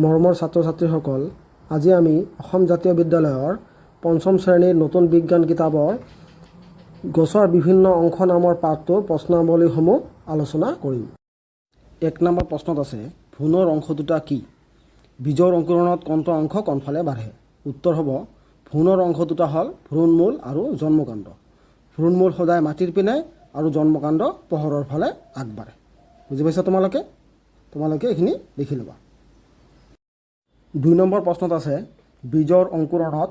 মৰমৰ ছাত্ৰ ছাত্ৰীসকল, আজি আমি অসম জাতীয় বিদ্যালয়ৰ পঞ্চম শ্ৰেণীৰ নতুন বিজ্ঞান কিতাপৰ গছৰ বিভিন্ন অংশ নামৰ পাঠটোৰ প্ৰশ্নাৱলীসমূহ আলোচনা কৰিম। ১ নম্বৰ প্ৰশ্নত আছে, ভ্ৰূণৰ অংশ দুটা কি? বীজৰ অংকুৰণত কোনটো অংশ কোনফালে বাঢ়ে? উত্তৰ হ'ব, ভ্ৰূণৰ অংশ দুটা হ'ল ভ্ৰূণমূল আৰু জন্মকাণ্ড। ভ্ৰূণমূল সদায় মাটিৰ পিনে আৰু জন্মকাণ্ড পোহৰৰ ফালে আগবাঢ়ে। বুজি পাইছা তোমালোকে এইখিনি লিখি ল'বা। ২ নম্বৰ প্ৰশ্নত আছে, বীজৰ অংকুৰণত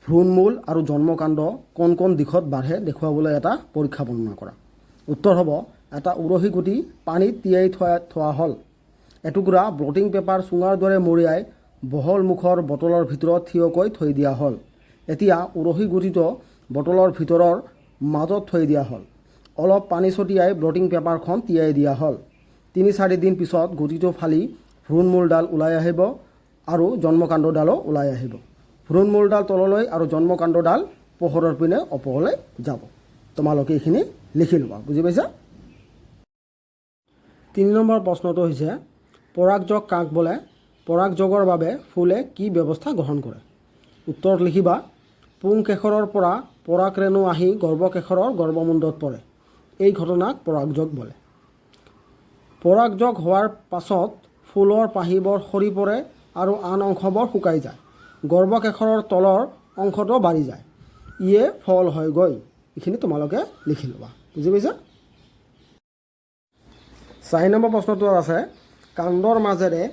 ভ্ৰূণমূল আৰু জন্মকাণ্ড কোন কোন দিশত বাঢ়ে দেখুৱাবলৈ এটা পৰীক্ষা বৰ্ণনা কৰা। উত্তৰ হ'ব, এটা উৰহী গুটি পানীত তিয়াই থোৱা হ'ল। এটুকুৰা ব্লটিং পেপাৰ চুঙাৰ দৰে মৰিয়াই বহল মুখৰ বটলৰ ভিতৰত থিয়কৈ থৈ দিয়া হ'ল। এতিয়া উৰহী গুটিটো বটলৰ ভিতৰৰ মাজত থৈ দিয়া হ'ল। অলপ পানী ছটিয়াই ব্লটিং পেপাৰখন তিয়াই দিয়া হ'ল। ৩-৪ দিন পিছত গুটিটো ফালি ভ্ৰূণমূলডাল ওলাই আহিব আৰু জন্মকাণ্ডডালো ওলাই আহিব। ভ্ৰূণমূলডাল তললৈ আৰু জন্মকাণ্ডডাল পোহৰৰ পিনে ওপৰলৈ যাব। তোমালোকে এইখিনি লিখি ল'বা। বুজি পাইছা? ৩ নম্বৰ প্ৰশ্নটো হৈছে, পৰাগযোগ কাক বোলে? পৰাগযোগৰ বাবে ফুলে কি ব্যৱস্থা গ্ৰহণ কৰে? উত্তৰত লিখিবা, পুংকেশৰৰ পৰা পৰাগৰেণু আহি গৰ্ভকেশৰৰ গৰ্ভমুণ্ডত পৰে। এই ঘটনাক পৰাগযোগ বোলে। পৰাগযোগ হোৱাৰ পাছত ফুলৰ পাহিবোৰ সৰি পৰে আৰু আন অংশবোৰ শুকাই যায়। গৰ্ভকেশৰৰ তলৰ অংশটো বাঢ়ি যায়। ইয়ে ফল হয়গৈ। এইখিনি তোমালোকে লিখি ল'বা। বুজি পাইছা? ৪ নম্বৰ প্ৰশ্নটো আছে, কাণ্ডৰ মাজেৰে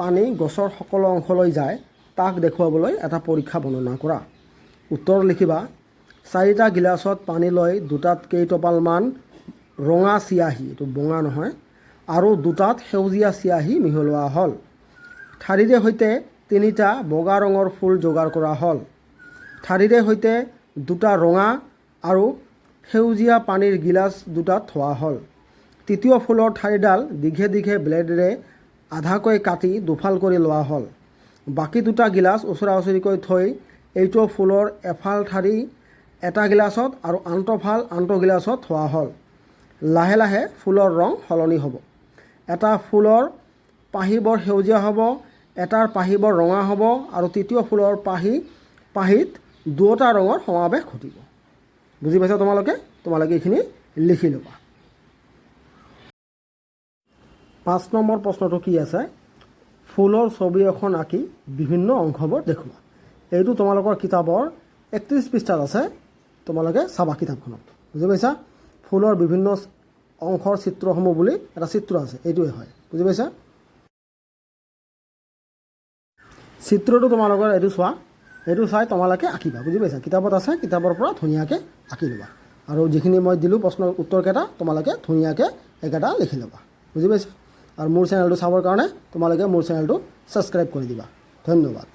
পানী গছৰ সকলো অংশলৈ যায়, তাক দেখুৱাবলৈ এটা পৰীক্ষা বৰ্ণনা কৰা। উত্তৰ লিখিবা, ৪টা গিলাচত পানী লৈ 2টাত কেইটোপালমান ৰঙা চিয়াহী, এইটো বঙা নহয়, আৰু 2টাত সেউজীয়া চিয়াহী মিহলোৱা হ'ল। ঠাৰিৰে সৈতে 3টা বগা ৰঙৰ ফুল যোগাৰ কৰা হ'ল। ঠাৰিৰে সৈতে 2টা ৰঙা আৰু সেউজীয়া পানীৰ গিলাচ 2টাত থোৱা হ'ল। তৃতীয় ফুলৰ ঠাৰিডাল দীঘে দীঘে ব্লেডেৰে আধাকৈ কাটি দুফাল কৰি লোৱা হ'ল। বাকী 2টা গিলাচ ওচৰা ওচৰিকৈ থৈ এইটো ফুলৰ এফাল ঠাৰি এটা গিলাচত আৰু আনটো গিলাচত থোৱা হ'ল। লাহে লাহে ফুলৰ ৰং সলনি হ'ব। এটা ফুলৰ পাহিবোৰ সেউজীয়া হ'ব, এটাৰ পাহিবোৰ ৰঙা হ'ব আৰু তৃতীয় ফুলৰ পাহিত 2টা ৰঙৰ সমাৱেশ ঘটিব। বুজি পাইছা তোমালোকে এইখিনি লিখি ল'বা। ৫ নম্বৰ প্ৰশ্নটো কি আছে, ফুলৰ ছবি এখন আঁকি বিভিন্ন অংশবোৰ দেখুওৱা। এইটো তোমালোকৰ কিতাপৰ 31 পৃষ্ঠাত আছে। তোমালোকে চাবা কিতাপখনত। বুজি পাইছা? ফুলৰ বিভিন্ন অংশৰ চিত্ৰসমূহ বুলি এটা চিত্ৰ আছে, এইটোৱে হয়। বুজি পাইছা? চিত্ৰটো তোমালোকৰ এইটো চোৱা, এইটো চাই তোমালোকে আঁকিবা। বুজি পাইছা? কিতাপত আছে, কিতাপৰ পৰা ধুনীয়াকৈ আঁকি ল'বা। আৰু যিখিনি মই দিলোঁ প্ৰশ্নৰ উত্তৰকেইটা তোমালোকে ধুনীয়াকৈ এইকেইটা লিখি ল'বা। বুজি পাইছা? আৰু মোৰ চেনেলটো চাবৰ কাৰণে তোমালোকে মোৰ চেনেলটো ছাবস্ক্ৰাইব কৰি দিবা। ধন্যবাদ।